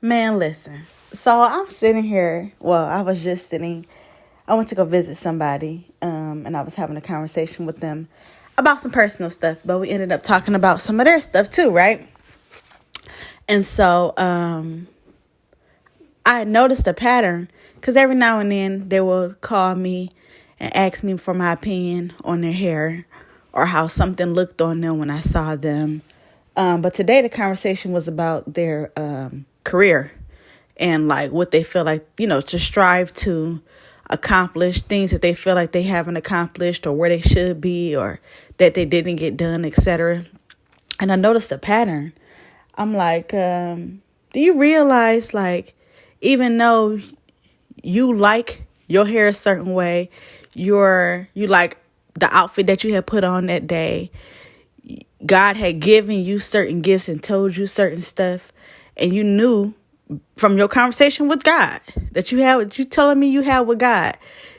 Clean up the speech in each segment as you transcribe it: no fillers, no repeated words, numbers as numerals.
Man, listen. So I'm sitting here. Well, I was just sitting. I went to go visit somebody, and I was having a conversation with them about some personal stuff, but we ended up talking about some of their stuff too, right? And so I noticed a pattern because every now and then they will call me and ask me for my opinion on their hair or how something looked on them when I saw them. But today the conversation was about their career and like what they feel like, to strive to accomplish, things that they feel like they haven't accomplished or where they should be or that they didn't get done, etc. And I noticed a pattern. I'm like, do you realize, like, even though you like your hair a certain way, you like the outfit that you had put on that day, God had given you certain gifts and told you certain stuff, and you knew from your conversation with God that you telling me you had with God,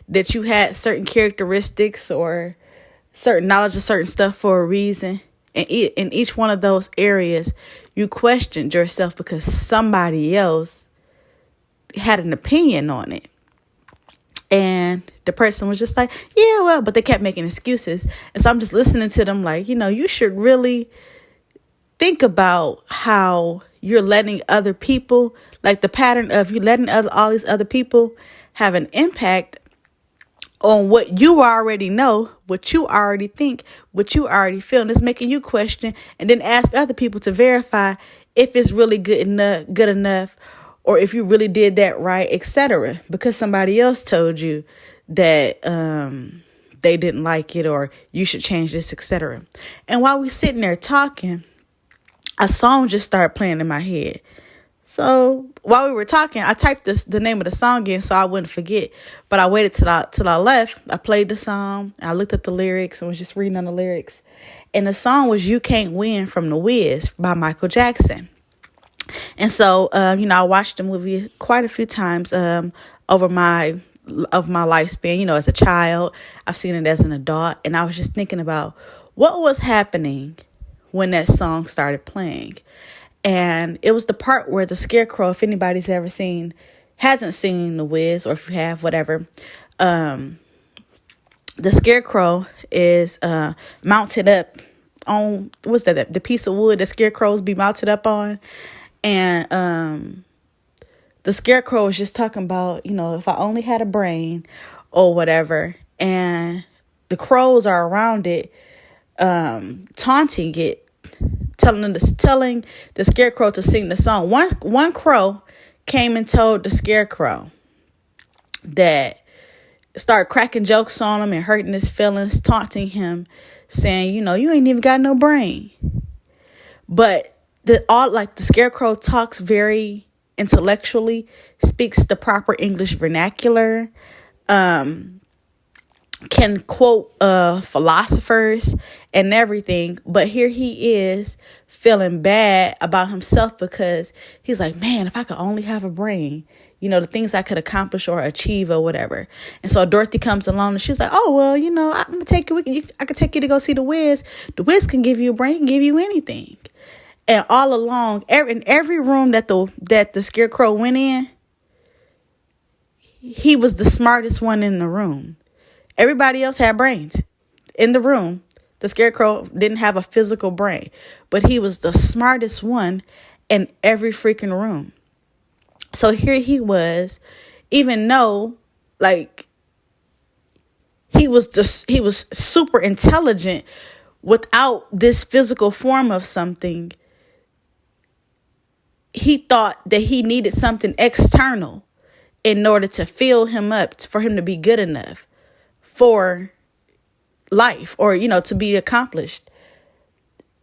that you had certain characteristics or certain knowledge of certain stuff for a reason. And in each one of those areas, you questioned yourself because somebody else had an opinion on it. And the person was just like, yeah, well, but they kept making excuses. And so I'm just listening to them like, you should really think about how you're letting other people, like the pattern of you letting all these other people have an impact on what you already know, what you already think, what you already feel. And it's making you question and then ask other people to verify if it's really good enough, or if you really did that right, etc. Because somebody else told you that they didn't like it or you should change this, etc. And while we sitting there talking, a song just started playing in my head. So while we were talking, I typed the name of the song in so I wouldn't forget. But I waited till I left. I played the song. I looked up the lyrics and was just reading on the lyrics. And the song was "You Can't Win" from The Wiz by Michael Jackson. And so, I watched the movie quite a few times over my lifespan. As a child, I've seen it as an adult. And I was just thinking about what was happening when that song started playing. And it was the part where the scarecrow, if anybody's hasn't seen The Wiz, or if you have, whatever, the scarecrow is mounted up on, what's that, the piece of wood that scarecrows be mounted up on. And the scarecrow was just talking about, if I only had a brain or whatever. And the crows are around it, taunting it, telling the scarecrow to sing the song. One crow came and told the scarecrow that, started cracking jokes on him and hurting his feelings, taunting him, saying, you ain't even got no brain. But the scarecrow talks very intellectually, speaks the proper English vernacular, can quote philosophers and everything. But here he is feeling bad about himself because he's like, man, if I could only have a brain, the things I could accomplish or achieve or whatever. And so Dorothy comes along and she's like, oh, well, I'm going to take you. I could take you to go see The Wiz. The Wiz can give you a brain, can give you anything. And all along, in every room that the scarecrow went in, he was the smartest one in the room. Everybody else had brains in the room. The scarecrow didn't have a physical brain, but he was the smartest one in every freaking room. So here he was, even though he was super intelligent without this physical form of something. He thought that he needed something external in order to fill him up, for him to be good enough for life or, to be accomplished.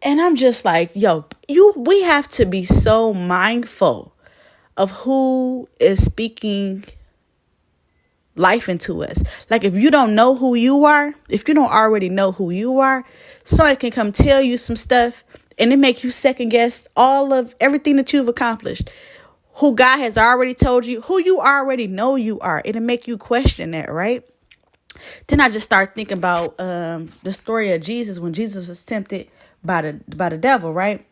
And I'm just like, we have to be so mindful of who is speaking life into us. Like, if you don't know who you are, if you don't already know who you are, somebody can come tell you some stuff and it make you second guess all of everything that you've accomplished, who God has already told you, who you already know you are. It'll make you question that, right? Then I just started thinking about the story of Jesus when Jesus was tempted by the devil, right?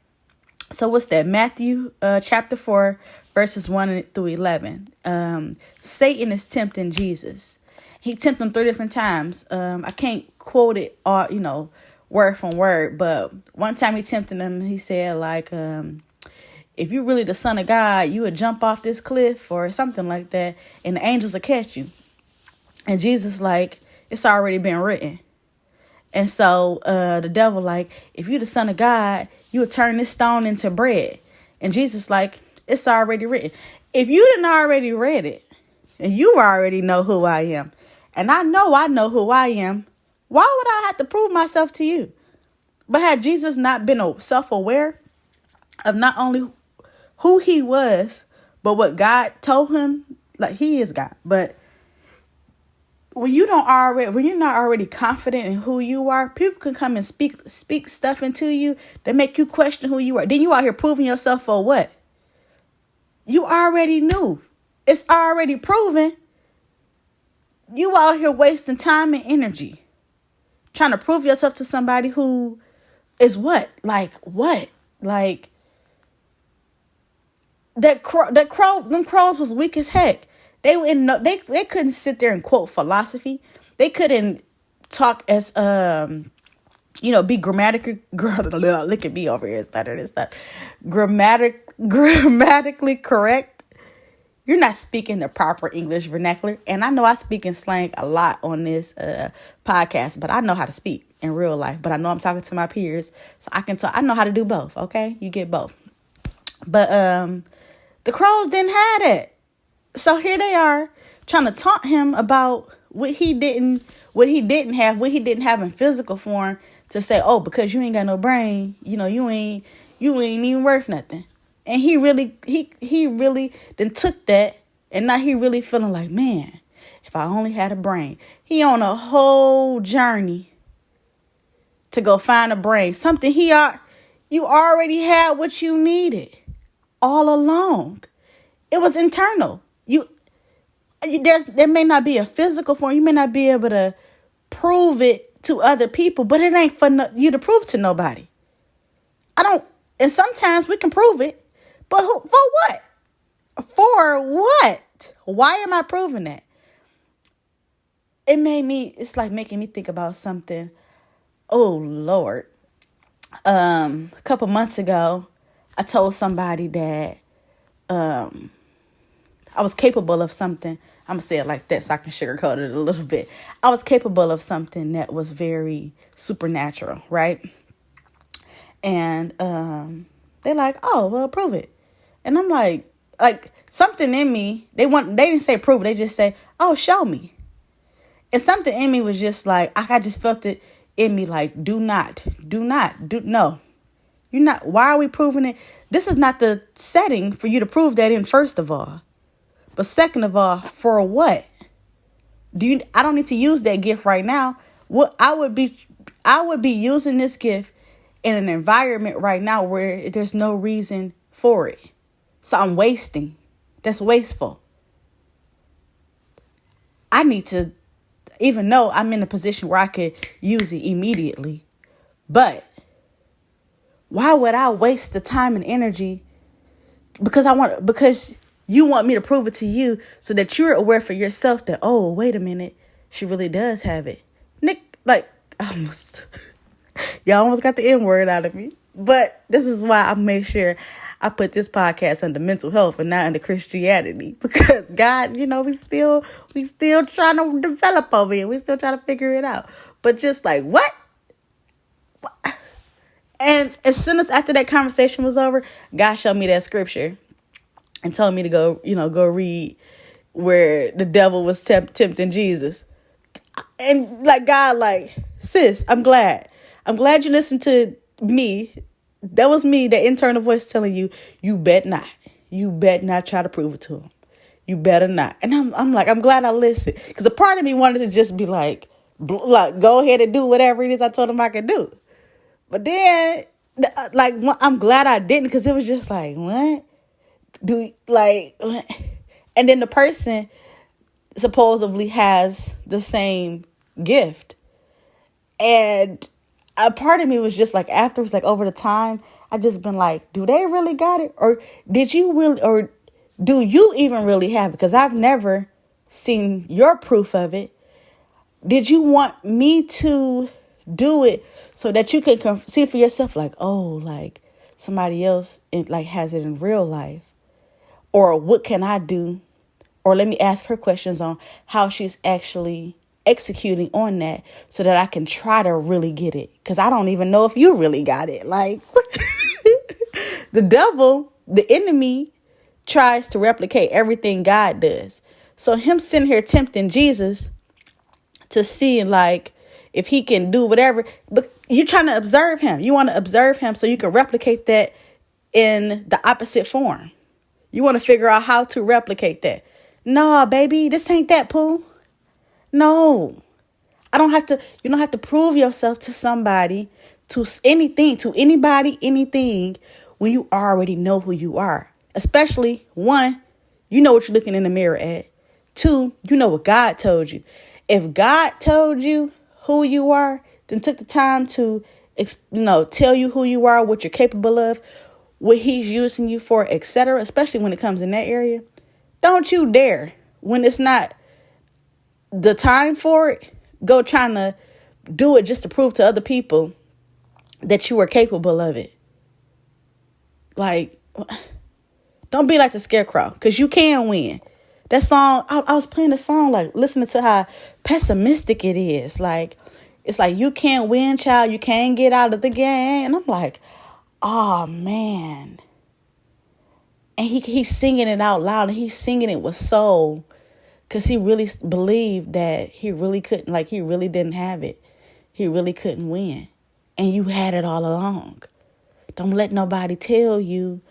So what's that? Matthew chapter 4, verses 1 through 11. Satan is tempting Jesus. He tempted him 3 different times. I can't quote it all, word from word, but one time he tempted him. He said, like, if you really the son of God, you would jump off this cliff or something like that, and the angels will catch you. And Jesus, like, it's already been written. And so the devil, like, if you the son of God, you would turn this stone into bread. And Jesus, like, it's already written. If you didn't already read it, and you already know who I am, and I know who I am, why would I have to prove myself to you? But had Jesus not been self-aware of not only who he was, but what God told him, like, he is God. But when you're not already confident in who you are, people can come and speak stuff into you that make you question who you are. Then you out here proving yourself for what? You already knew. It's already proven. You out here wasting time and energy trying to prove yourself to somebody who is what? Like what? Like them crows was weak as heck. They couldn't sit there and quote philosophy. They couldn't talk as be grammatically. Look at me over here stuttering and stuff. Grammatically correct. You're not speaking the proper English vernacular. And I know I speak in slang a lot on this podcast, but I know how to speak in real life. But I know I'm talking to my peers, so I can talk. I know how to do both. Okay, you get both. But the crows didn't have it. So here they are trying to taunt him about what he didn't have in physical form, to say, oh, because you ain't got no brain, you ain't even worth nothing. And he really then took that, and now he really feeling like, man, if I only had a brain. He on a whole journey to go find a brain. Something you already had what you needed all along. It was internal. There may not be a physical form. You may not be able to prove it to other people, but it ain't for you to prove to nobody. And sometimes we can prove it, but for what? For what? Why am I proving that? It's like making me think about something. Oh, Lord. A couple months ago, I told somebody that I was capable of something. I'm going to say it like that so I can sugarcoat it a little bit. I was capable of something that was very supernatural, right? And they're like, oh, well, prove it. And I'm like something in me, they didn't say prove it. They just say, oh, show me. And something in me was just like, I just felt it in me, like, no. You're not. Why are we proving it? This is not the setting for you to prove that in, first of all. But second of all, for what? I don't need to use that gift right now. What I would be using this gift in an environment right now where there's no reason for it. So I'm wasting. That's wasteful. I need to, even though I'm in a position where I could use it immediately, but why would I waste the time and energy? Because you want me to prove it to you so that you're aware for yourself that, oh, wait a minute, she really does have it. Nick, y'all almost got the N word out of me. But this is why I make sure I put this podcast under mental health and not under Christianity, because God, we still trying to develop over here. We still trying to figure it out. But just like, what? And as soon as after that conversation was over, God showed me that scripture and told me to go read where the devil was tempting Jesus. And God, sis, I'm glad you listened to me. That was me, the internal voice telling you, you bet not try to prove it to him. You better not. And I'm glad I listened, because a part of me wanted to just be like, go ahead and do whatever it is I told him I could do. But then, I'm glad I didn't, because it was just like, what? And then the person supposedly has the same gift. And a part of me was just like, afterwards, like over the time, I just been like, do they really got it? Or did you really, or do you even really have it? Because I've never seen your proof of it. Did you want me to do it so that you can see for yourself, like, oh, like somebody else like has it in real life? Or what can I do? Or let me ask her questions on how she's actually executing on that so that I can try to really get it. Because I don't even know if you really got it. Like, the devil, the enemy, tries to replicate everything God does. So him sitting here tempting Jesus to see, like, if he can do whatever. But you're trying to observe him. You want to observe him so you can replicate that in the opposite form. You want to figure out how to replicate that. No, baby, this ain't that, Pooh. No. You don't have to prove yourself to somebody, to anything, to anybody, anything, when you already know who you are. Especially, one, you know what you're looking in the mirror at. Two, you know what God told you. If God told you who you are, then took the time to, tell you who you are, what you're capable of, what he's using you for, etc., especially when it comes in that area, don't you dare, when it's not the time for it, go trying to do it just to prove to other people that you are capable of it. Like, don't be like the scarecrow, because you can win. That song, I was playing the song, like, listening to how pessimistic it is. Like, it's like, you can't win, child. You can't get out of the game. And I'm like, oh, man. And he's singing it out loud, and he's singing it with soul, because he really believed that he really couldn't, like, he really didn't have it. He really couldn't win. And you had it all along. Don't let nobody tell you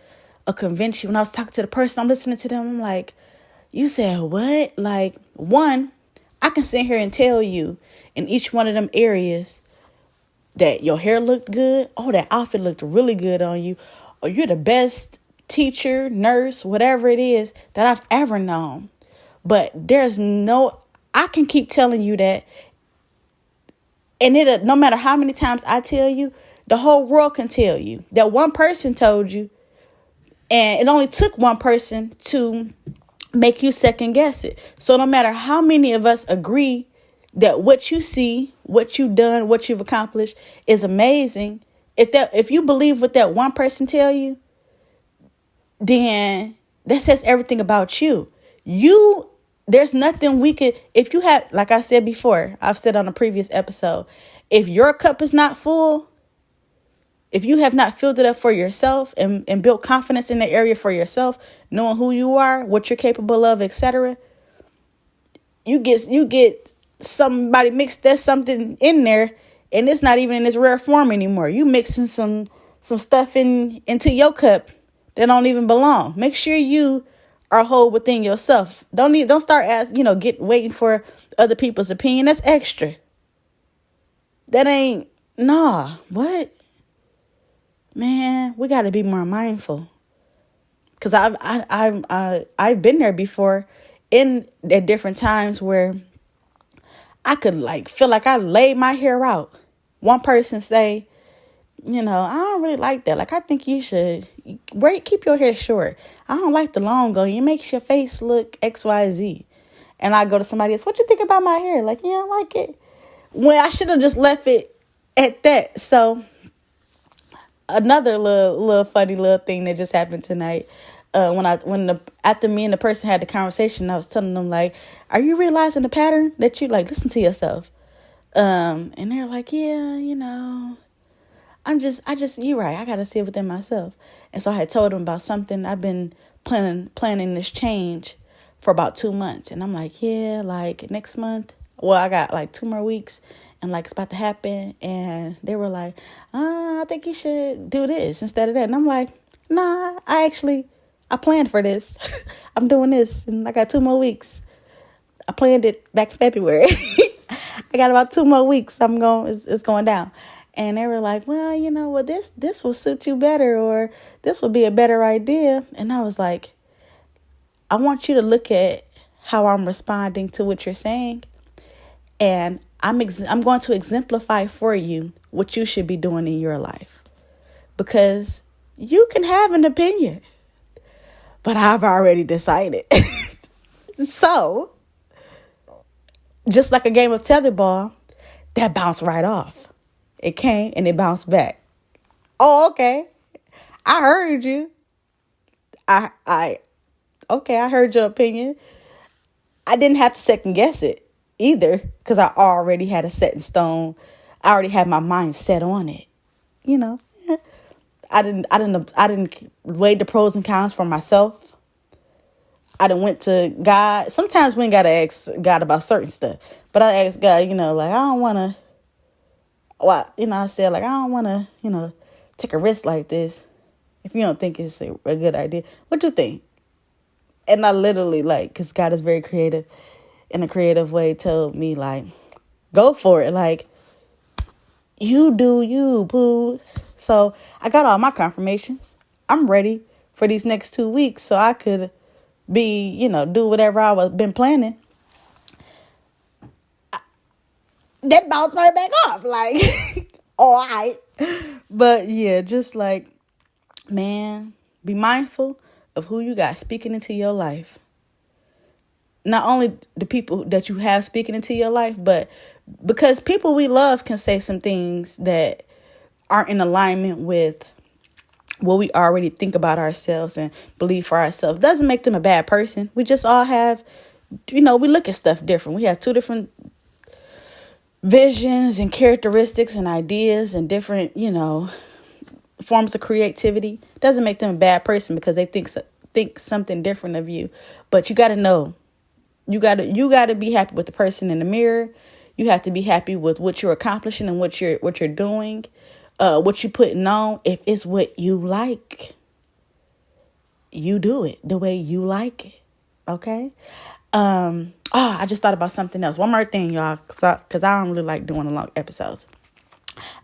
or convince you. When I was talking to the person, I'm listening to them, I'm like, you said what? Like, one, I can sit here and tell you in each one of them areas that your hair looked good. Oh, that outfit looked really good on you. Or you're the best teacher, nurse, whatever it is that I've ever known. But I can keep telling you that. And no matter how many times I tell you, the whole world can tell you that one person told you. And it only took one person to make you second guess it. So no matter how many of us agree that what you see, what you've done, what you've accomplished is amazing, if you believe what that one person tell you, then that says everything about you. There's nothing we could, if you have, like I said before, I've said on a previous episode, if your cup is not full, if you have not filled it up for yourself and built confidence in the area for yourself, knowing who you are, what you're capable of, etc., you get somebody mixed there's something in there, and it's not even in its rare form anymore. You mixing some stuff into your cup that don't even belong. Make sure you are whole within yourself. Don't start waiting for other people's opinion. That's extra. That ain't what? Man, we got to be more mindful. Because I've been there before at different times where I could feel like I laid my hair out. One person say, I don't really like that. Like, I think you should keep your hair short. I don't like the long go. It makes your face look XYZ. And I go to somebody else, what you think about my hair? Like, you don't like it? When I should have just left it at that. So another little funny little thing that just happened tonight. After me and the person had the conversation, I was telling them, like, are you realizing the pattern that you listen to yourself? And they're like, yeah, you're right. I got to see it within myself. And so I had told them about something. I've been planning this change for about 2 months. And I'm like, yeah, like next month. Well, I got 2 more weeks and it's about to happen. And they were like, I think you should do this instead of that. And I'm like, nah, I planned for this. I'm doing this and I got 2 more weeks. I planned it back in February. I got about 2 more weeks. It's going down. And they were like, well, this will suit you better, or this would be a better idea. And I was like, I want you to look at how I'm responding to what you're saying. And I'm going to exemplify for you what you should be doing in your life, because you can have an opinion, but I've already decided. So, just like a game of tetherball, that bounced right off. It came and it bounced back. Oh, okay. I heard you. Okay, I heard your opinion. I didn't have to second guess it either, because I already had a set in stone. I already had my mind set on it. You know, I didn't weigh the pros and cons for myself. I done went to God. Sometimes we ain't gotta ask God about certain stuff, but I asked God, like, I don't want to. Well, I said, like, I don't want to, take a risk like this. If you don't think it's a good idea, what you think? And I literally, because God is very creative, in a creative way, told me, like, go for it. Like, you do you, boo. So I got all my confirmations. I'm ready for these next 2 weeks so I could be, do whatever I was been planning. That bounced right back off. Like, all right. But yeah, just like, man, be mindful of who you got speaking into your life. Not only the people that you have speaking into your life, but because people we love can say some things that aren't in alignment with what we already think about ourselves and believe for ourselves. Doesn't make them a bad person. We just all have, we look at stuff different. We have two different visions and characteristics and ideas and different, forms of creativity. Doesn't make them a bad person because they think something different of you. But you got to know, you got to be happy with the person in the mirror. You have to be happy with what you're accomplishing and what you're doing, what you're putting on. If it's what you like, you do it the way you like it. Okay. I just thought about something else. One more thing, y'all, because I don't really like doing long episodes.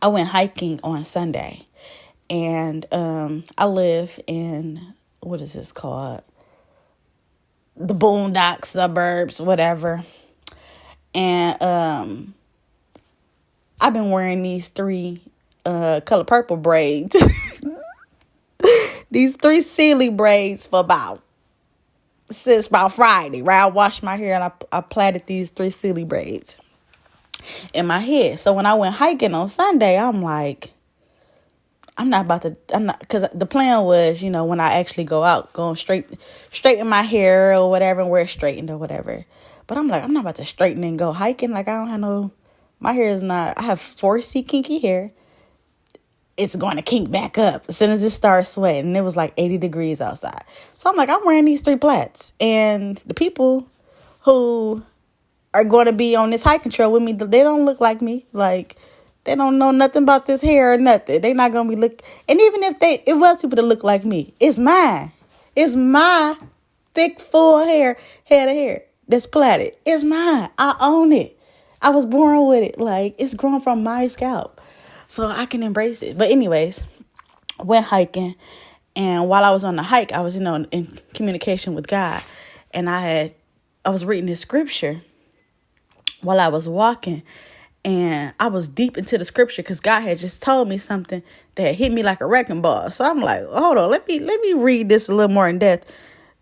I went hiking on Sunday, and I live in, what is this called? The boondocks, suburbs, whatever. And I've been wearing these 3 color purple braids. These 3 silly braids since about Friday, right? I washed my hair and I plaited these 3 silly braids in my head. So when I went hiking on Sunday, I'm like, because the plan was, when I actually go out, going straighten my hair or whatever and wear it straightened or whatever. But I'm like, I'm not about to straighten and go hiking. Like, I don't have my hair is not, I have 4C kinky hair. It's going to kink back up as soon as it starts sweating. It was like 80 degrees outside. So I'm like, I'm wearing these 3 plaits. And the people who are going to be on this hiking trail with me, they don't look like me. Like, they don't know nothing about this hair or nothing. They're not going to be and even if it was people that look like me, it's mine. It's my thick, full head of hair that's plaited. It's mine. I own it. I was born with it. Like, it's grown from my scalp. So I can embrace it. But anyways, went hiking. And while I was on the hike, I was, in communication with God. And I was reading this scripture while I was walking. And I was deep into the scripture because God had just told me something that hit me like a wrecking ball. So I'm like, hold on, let me read this a little more in depth,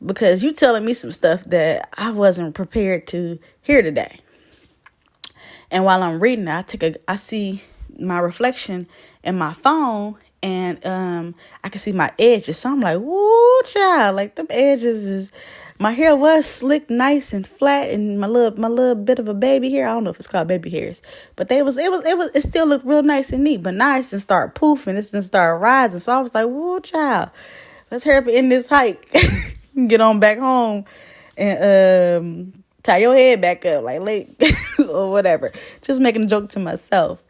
because you telling me some stuff that I wasn't prepared to hear today. And while I'm reading it, I see my reflection in my phone, and I can see my edges. So I'm like, woo, child, like them edges my hair was slick, nice and flat, and my little bit of a baby hair. I don't know if it's called baby hairs, but it still looked real nice and neat. But now it's done start poofing, it's done start rising. So I was like, woo, child, let's hurry up and end this hike, get on back home, and tie your head back up like late or whatever. Just making a joke to myself.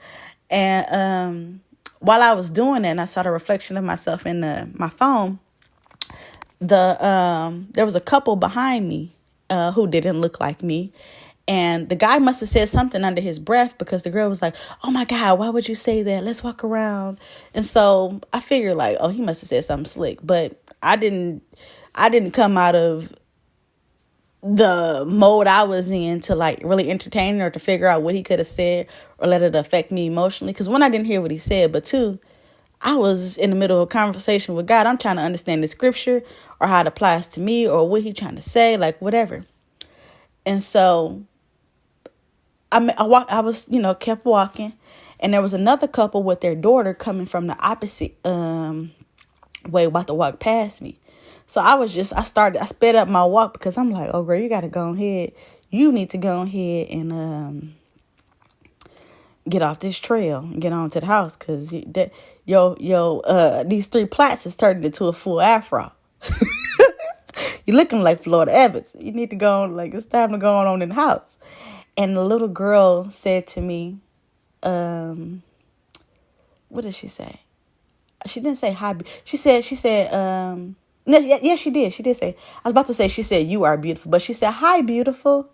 And while I was doing it, and I saw the reflection of myself in my phone, there was a couple behind me who didn't look like me. And the guy must have said something under his breath, because the girl was like, oh my God, why would you say that? Let's walk around. And so I figured, like, oh, he must have said something slick. But I didn't come out of the mode I was in to like really entertain or to figure out what he could have said or let it affect me emotionally. Because one, I didn't hear what he said, but two, I was in the middle of a conversation with God. I'm trying to understand the scripture or how it applies to me or what he trying to say, like whatever. And so I was, kept walking, and there was another couple with their daughter coming from the opposite way, about to walk past me. So I sped up my walk because I'm like, oh girl, you got to go ahead. You need to go ahead and get off this trail and get on to the house, because these three plaits is turning into a full afro. You're looking like Florida Evans. You need to go on, like, it's time to go on in the house. And the little girl said to me, what did she say? She didn't say hi. She said, no, yeah, she did. She did say, I was about to say, she said, you are beautiful. But she said, hi, beautiful.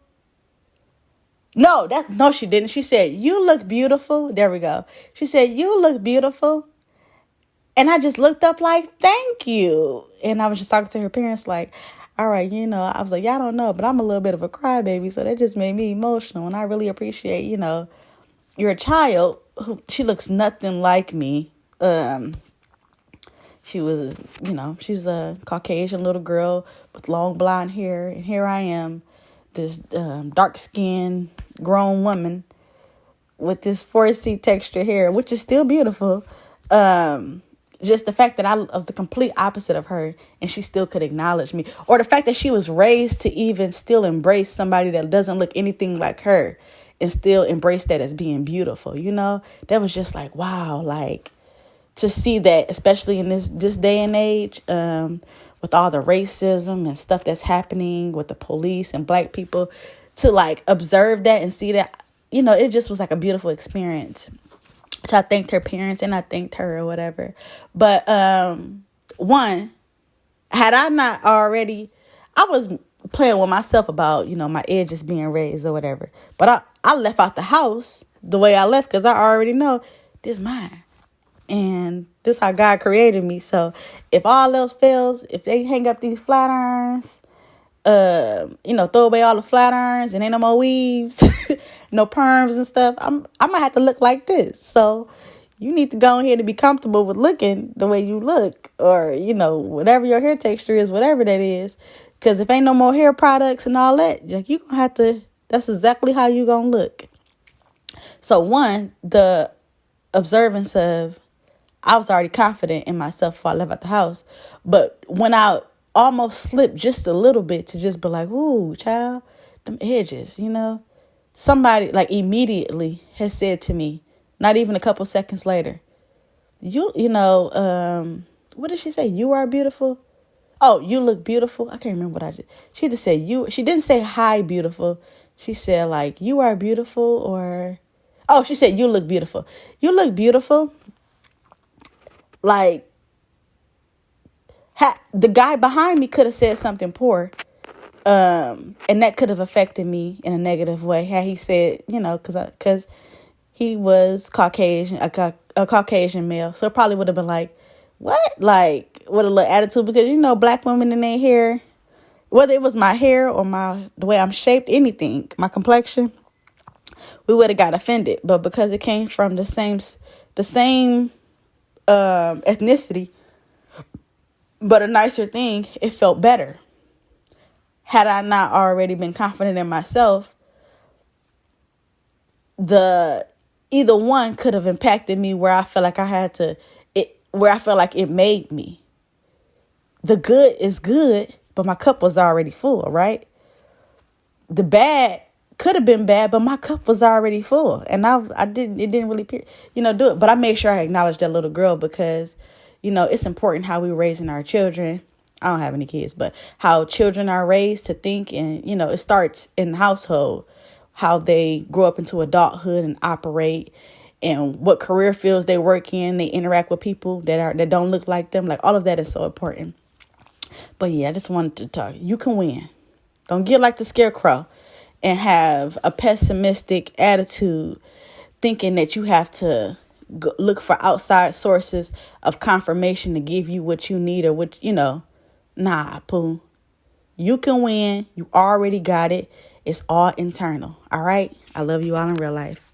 No, she didn't. She said, you look beautiful. There we go. She said, you look beautiful. And I just looked up like, thank you. And I was just talking to her parents like, all right, I was like, y'all don't know, but I'm a little bit of a crybaby. So that just made me emotional. And I really appreciate, you're a child who, she looks nothing like me. She was, she's a Caucasian little girl with long blonde hair. And here I am, this dark-skinned grown woman with this 4C texture hair, which is still beautiful. Just the fact that I was the complete opposite of her and she still could acknowledge me, or the fact that she was raised to even still embrace somebody that doesn't look anything like her and still embrace that as being beautiful. That was just like, wow, like to see that, especially in this day and age, with all the racism and stuff that's happening with the police and black people, to like observe that and see that, it just was like a beautiful experience. So I thanked her parents and I thanked her or whatever. But one, had I not already, I was playing with myself about, my edges being raised or whatever. But I left out the house the way I left because I already know this is mine. And this is how God created me. So if all else fails, if they hang up these flat irons, throw away all the flat irons and ain't no more weaves, no perms and stuff, I might have to look like this. So you need to go ahead and be comfortable with looking the way you look, or, whatever your hair texture is, whatever that is. Because if ain't no more hair products and all that, like, you gonna have to, that's exactly how you gonna look. So one, the observance of, I was already confident in myself before I left out the house. But when I almost slipped just a little bit to just be like, ooh, child, them edges, somebody like immediately has said to me, not even a couple seconds later, what did she say? You are beautiful. Oh, you look beautiful. I can't remember what I did. She just said you. She didn't say hi, beautiful. She said like, you are beautiful, or, oh, she said you look beautiful. You look beautiful. Like, the guy behind me could have said something poor, and that could have affected me in a negative way. Had he said, because he was Caucasian, a Caucasian male, so it probably would have been like, what, like, with a little attitude, because black women in their hair, whether it was my hair or the way I'm shaped, anything, my complexion, we would have got offended. But because it came from the same ethnicity, but a nicer thing, it felt better. Had I not already been confident in myself, either one could have impacted me where I felt like where I felt like it made me. The good is good, but my cup was already full, right? The bad could have been bad, but my cup was already full, and it didn't really, do it. But I made sure I acknowledged that little girl, because, it's important how we're raising our children. I don't have any kids, but how children are raised to think, and, it starts in the household, how they grow up into adulthood and operate, and what career fields they work in. They interact with people that don't look like them. Like, all of that is so important. But yeah, I just wanted to talk. You can win. Don't get like the scarecrow and have a pessimistic attitude, thinking that you have to look for outside sources of confirmation to give you what you need, or what, nah, poo. You can win. You already got it. It's all internal. All right. I love you all in real life.